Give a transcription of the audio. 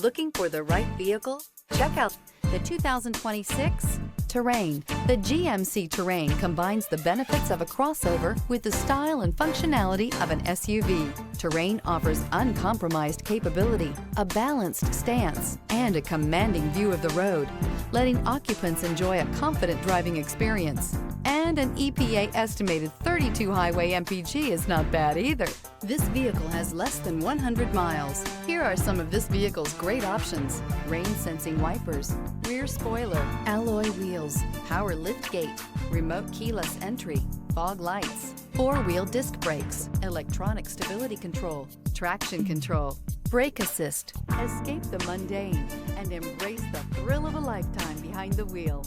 Looking for the right vehicle? Check out the 2026 Terrain. The GMC Terrain combines the benefits of a crossover with the style and functionality of an SUV. Terrain offers uncompromised capability, a balanced stance, and a commanding view of the road, letting occupants enjoy a confident driving experience. And an EPA estimated 32 highway MPG is not bad either. This vehicle has less than 100 miles. Here are some of this vehicle's great options: rain sensing wipers, rear spoiler, alloy wheels, power lift gate, remote keyless entry, fog lights, four-wheel disc brakes, electronic stability control, traction control, brake assist. Escape the mundane and embrace the thrill of a lifetime behind the wheel.